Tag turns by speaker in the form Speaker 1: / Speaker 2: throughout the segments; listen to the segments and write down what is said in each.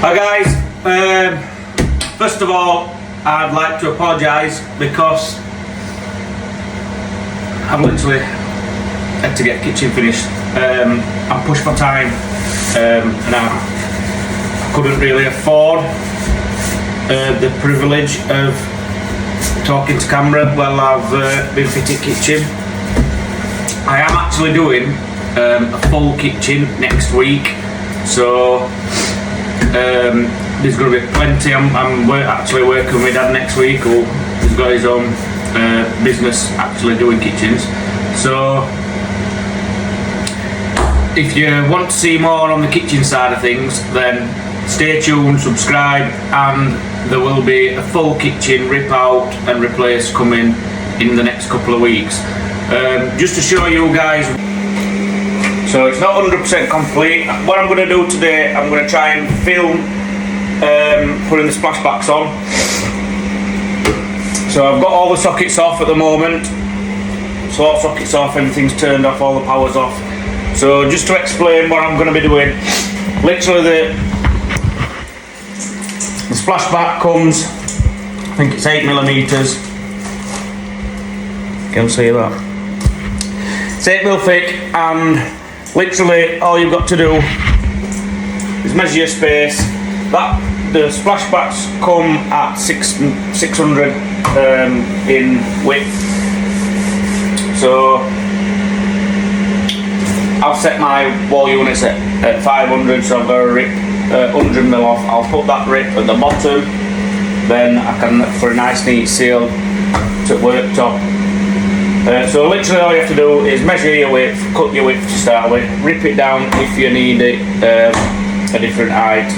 Speaker 1: Hi guys, first of all I'd like to apologise because I'm literally had to get kitchen finished. I'm pushed for time and I couldn't really afford the privilege of talking to camera while I've been fitting kitchen. I am actually doing a full kitchen next week, so there's going to be plenty. I'm actually working with Dad next week, who has got his own business actually doing kitchens. So if you want to see more on the kitchen side of things, then stay tuned, subscribe, and there will be a full kitchen rip out and replace coming in the next couple of weeks. Just to show you guys, so it's not 100% complete. What I'm going to do today, I'm going to try and film putting the splashbacks on. So I've got all the sockets off at the moment. So all sockets off, everything's turned off, all the power's off. So just to explain what I'm going to be doing, literally the splashback comes, I think it's 8mm. Can you see that? It's 8mm thick, and literally all you've got to do is measure your space. The splashbacks come at 600 in width. So I've set my wall units at 500, so I've got to rip 100mm off. I'll put that rip at the bottom, then I can, for a nice neat seal to worktop. So literally all you have to do is measure your width, cut your width to start with, rip it down if you need it a different height,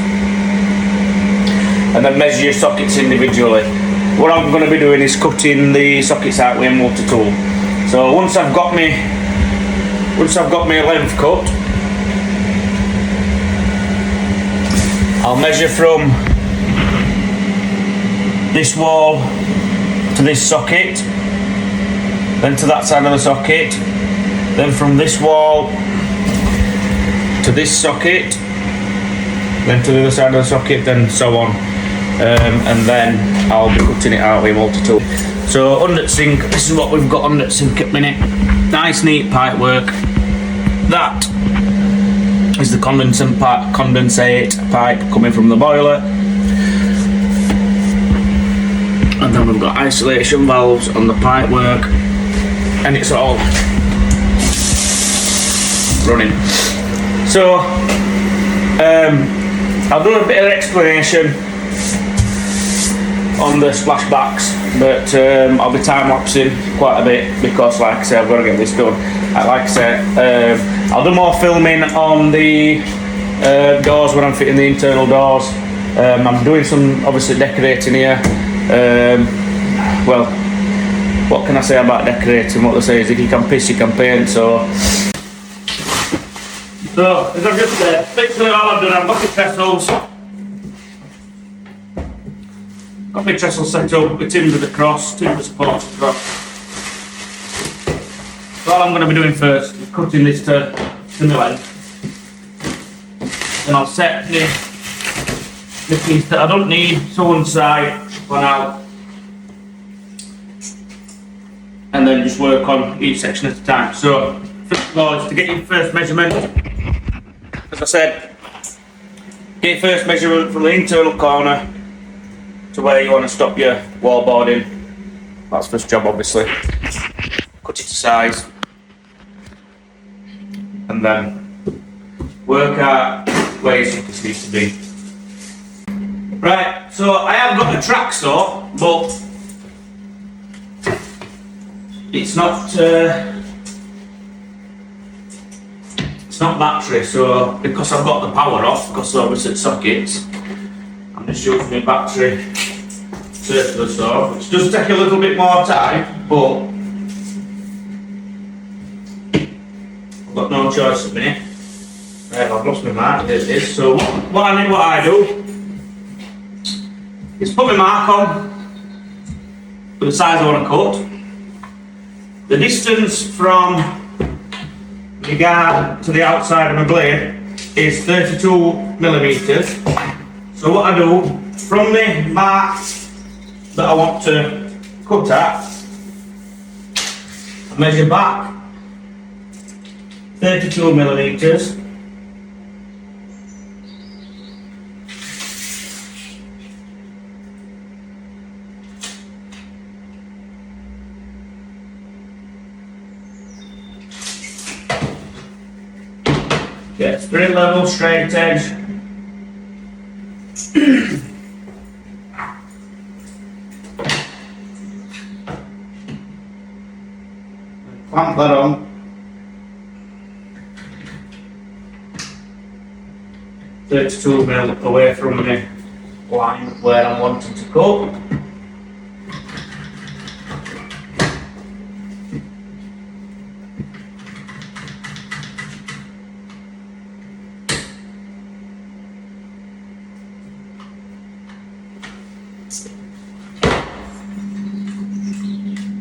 Speaker 1: and then measure your sockets individually. What I'm going to be doing is cutting the sockets out with a multi-tool. So once I've got my length cut, I'll measure from this wall to this socket, then to that side of the socket, then from this wall to this socket, then to the other side of the socket, then so on, and then I'll be cutting it out with a multi-tool. So under the sink, this is what we've got under the sink at the minute. Nice neat pipe work. That is the condensate pipe coming from the boiler, and then we've got isolation valves on the pipe work, and it's all running. So I'll do a bit of explanation on the splashbacks, but I'll be time-lapsing quite a bit because, like I say, I've got to get this done. Like I say, I'll do more filming on the doors when I'm fitting the internal doors. I'm doing some, obviously, decorating here. Well, what can I say about decorating? What they say is if you can piss, you can paint. So as I've just said, literally all I've done, I've got the trestles. Got my trestle set up with timber across, timber supports across. So all I'm going to be doing first is cutting this to my length. Then I'll set the piece that I don't need to one side for now. And then just work on each section at a time. So first of all is to get your first measurement. As I said, get your first measurement from the internal corner to where you want to stop your wall boarding. That's first job, obviously. Cut it to size, and then work out where your sockets needs to be. Right, so I have got a track saw, but it's not battery. So because I've got the power off, because obviously it's sockets, I'm just using my battery circular saw, which does take a little bit more time, but I've got no choice at the minute. Right, I've lost my mark, there it is. So what I do is put my mark on for the size I want to cut. The distance from the guard to the outside of my blade is 32mm. So what I do, from the mark that I want to cut at, I measure back 32 millimetres. Get straight level, straight edge. Clamp that on. 32 mil away from the line where I'm wanting to cut.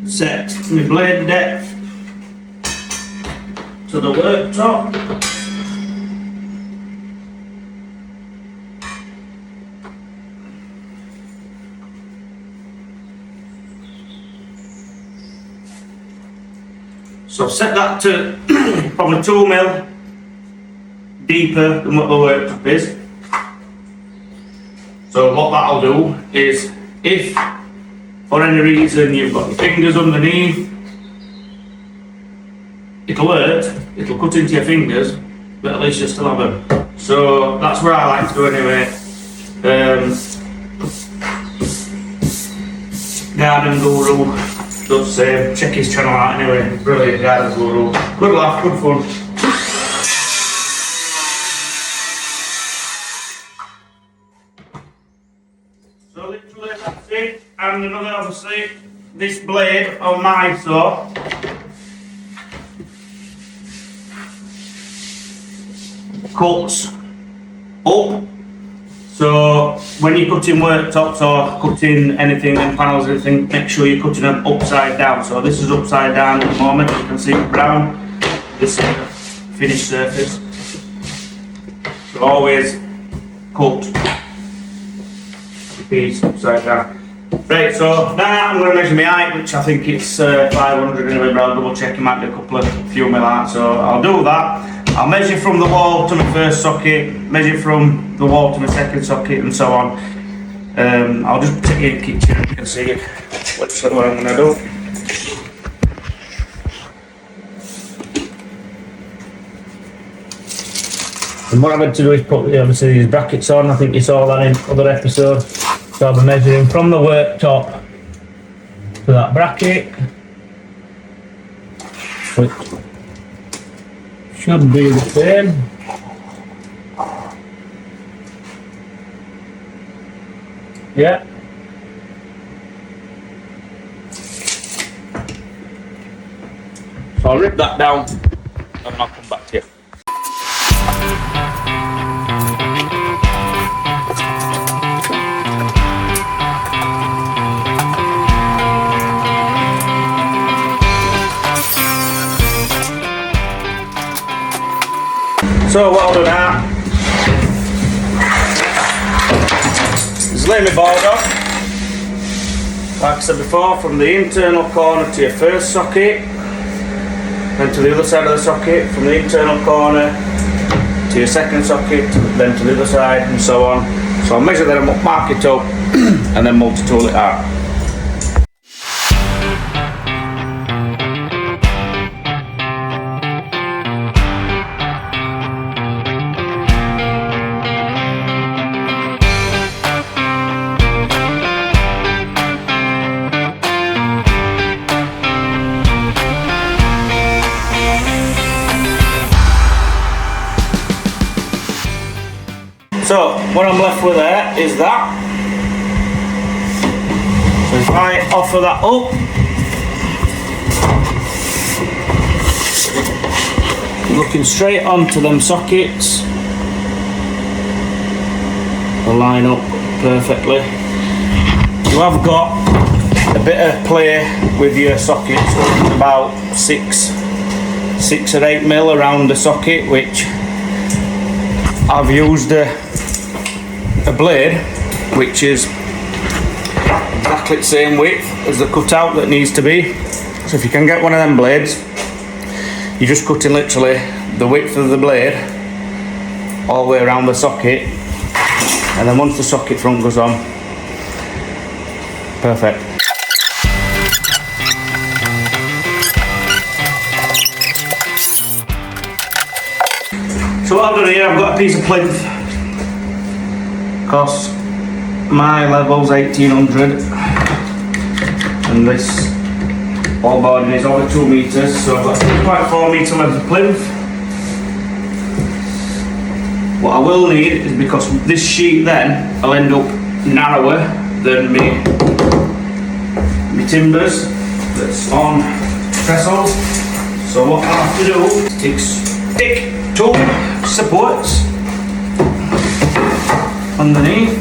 Speaker 1: Set my blade depth to the worktop. So I've set that to probably 2 mil deeper than what the worktop is. So what that'll do is, if for any reason you've got your fingers underneath, it'll hurt, it'll cut into your fingers, but at least you'll still have them. So that's where I like to do anyway. Garden Guru does the same. Check his channel out anyway. Brilliant Garden Guru. Good laugh, good fun. So literally that's it. And another, obviously, this blade on my saw cuts up. So when you're cutting worktops or cutting anything and panels and everything, make sure you're cutting them upside down. So this is upside down at the moment, you can see it brown. This is the finished surface. So always cut the piece upside down. Right, so now I'm going to measure my height, which I think it's 500 anyway, but I'll double check, it might be a few mil out, so I'll do that. I'll measure from the wall to my first socket, measure from the wall to my second socket, and so on. I'll just take it in the kitchen and you can see it, which is what I'm going to do. And what I'm going to do is put obviously these brackets on. I think you saw that in other episodes. So I'll be measuring from the worktop to that bracket, which should be the same. Yeah. So I'll rip that down and I'll come back to you. So what I'll do now is lay my board on, like I said before, from the internal corner to your first socket, then to the other side of the socket, from the internal corner to your second socket, then to the other side, and so on. So I'll measure them up, mark it up, and then multi-tool it out. So what I'm left with there is that. So if I offer that up, looking straight onto them sockets, they'll line up perfectly. You have got a bit of play with your sockets, about 6 or 8 mil around the socket, which I've used a a blade which is exactly the same width as the cutout that needs to be. So if you can get one of them blades, you're just cutting literally the width of the blade all the way around the socket, and then once the socket front goes on, perfect. So what I've done here, I've got a piece of plinth, because my level's 1800 and this wall boarding is over 2 metres, so I've got 2.4 metre length of plinth. What I will need is, because this sheet then will end up narrower than me timbers that's on trestles, so what I have to do is stick 2 supports underneath,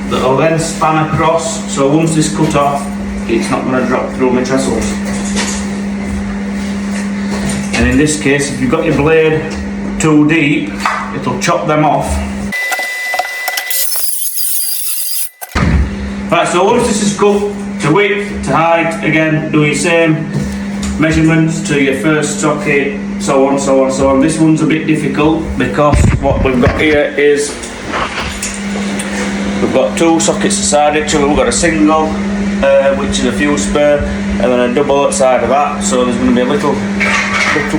Speaker 1: that'll then span across, so once this cut off, it's not going to drop through my trestles. And in this case, if you've got your blade too deep, it'll chop them off. Right, so once this is cut to width, to height, again, do your same measurements to your first socket, so on, so on, so on. This one's a bit difficult because what we've got here is we've got 2 sockets aside each other. We've got a single, which is a fuse spur, and then a double outside of that. So there's going to be a little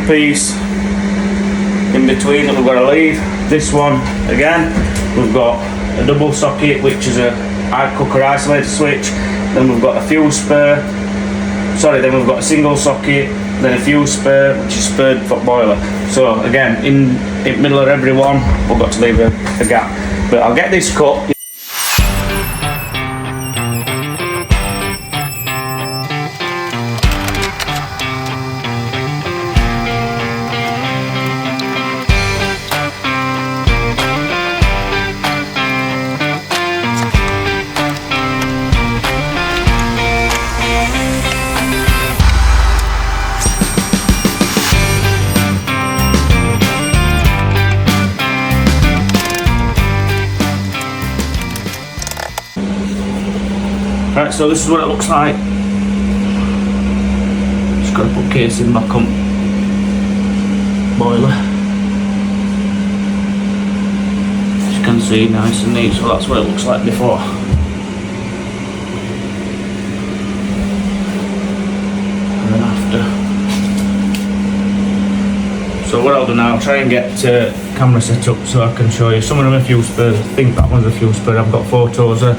Speaker 1: piece in between that we've got to leave. This one, again, we've got a double socket, which is a cooker isolator switch. Then we've got a fuse spur. Then we've got a single socket, then a fuse spur, which is spurred for boiler. So again, in the middle of every one, we've got to leave a gap. But I'll get this cut. Right, so this is what it looks like. Just got to put casing back on boiler. As you can see, nice and neat, so that's what it looks like before. And then after. So what I'll do now, I'll try and get camera set up so I can show you. Some of them are fuse spurs. I think that one's a fuse spur. I've got photos with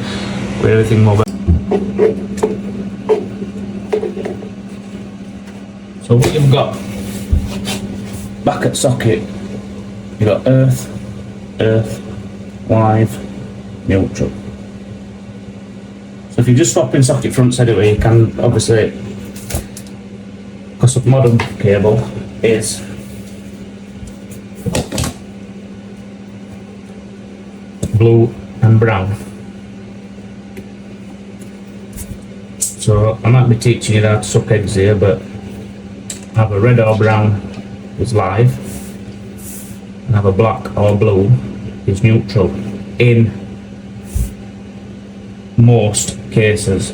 Speaker 1: everything mobile. So what you've got back at socket, you've got earth, live, neutral. So if you just swap in socket fronts anyway, you can obviously, because the modern cable is blue and brown. So I might be teaching you how to suck eggs here, but have a red or brown is live, and have a black or blue is neutral in most cases.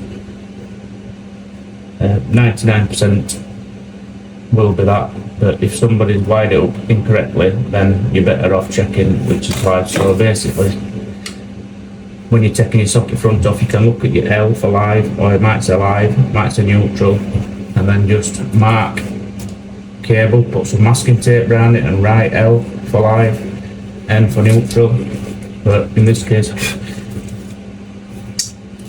Speaker 1: 99% will be that, but if somebody's wired it up incorrectly, then you're better off checking which is live. So basically, when you're taking your socket front off, you can look at your L for live, or it might say live, it might say neutral, and then just mark cable, put some masking tape around it and write L for live, N for neutral. But in this case,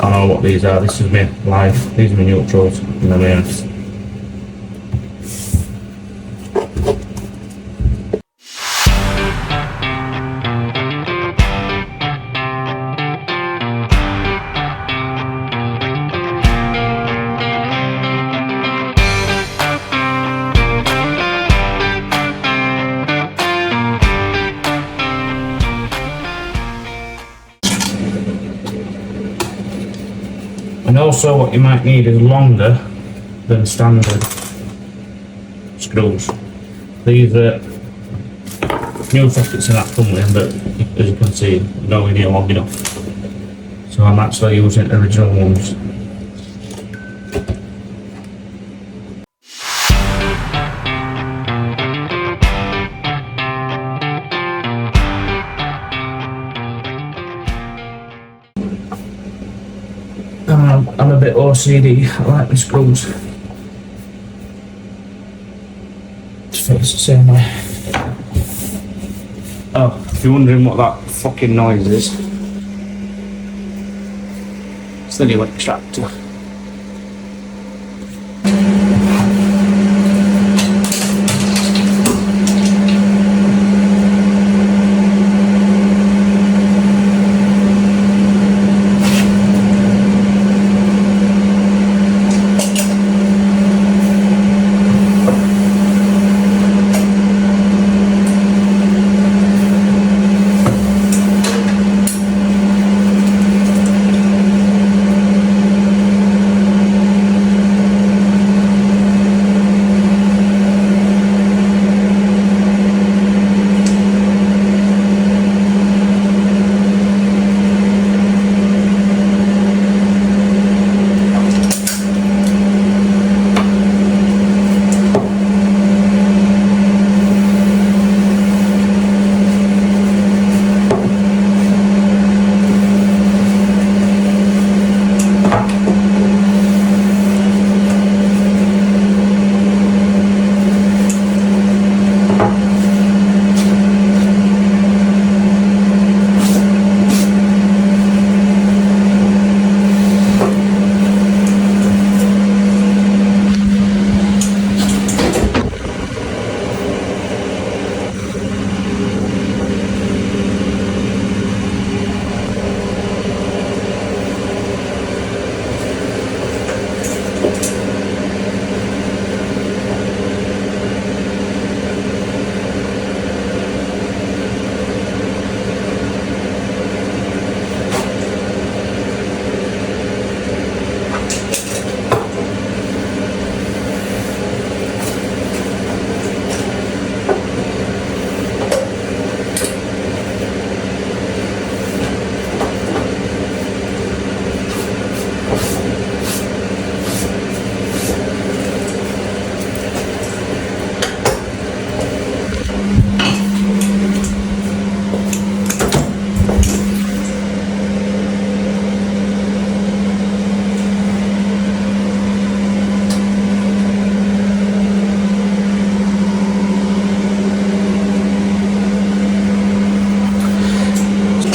Speaker 1: I don't know what these are. This is my live, these are my neutrals, and then earths. And also what you might need is longer than standard screws. These new sockets in that come with, but as you can see, nowhere near long enough. So I'm actually using original ones. I'm a bit OCD, I like my screws to fit the same way. Oh, if you're wondering what that fucking noise is, it's the new extractor.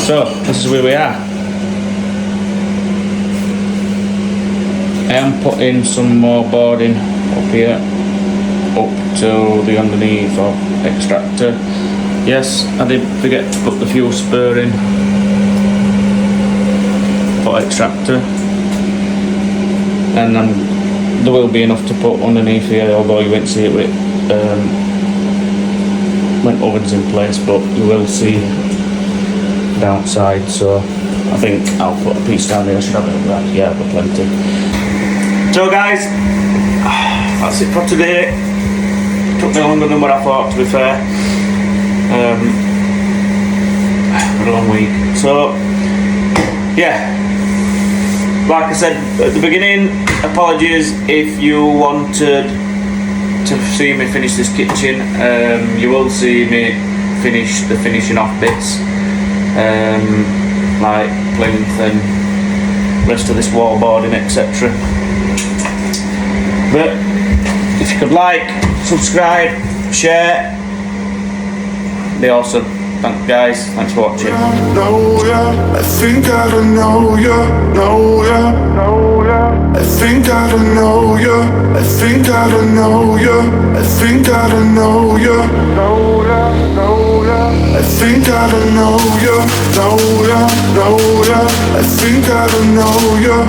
Speaker 1: So, this is where we are. I am putting some more boarding up here, up to the underneath of extractor. Yes, I did forget to put the fuel spur in for extractor. And there will be enough to put underneath here, although you won't see it with when ovens in place, but you will see downside. So I think I'll put a piece down there. I should have it up there. Yeah, I've got plenty. So guys, that's it for today. Took me longer than what I thought, to be fair. A long week. So yeah, like I said at the beginning, apologies if you wanted to see me finish this kitchen. You will see me finish the finishing off bits, like plinth and rest of this wall boarding, etc. But if you could like, subscribe, share, be awesome. Thanks guys, thanks for watching. I think I don't know you, I think I don't know you, I think I don't know you, I think I don't know you, I think I don't know you, I think I don't know you,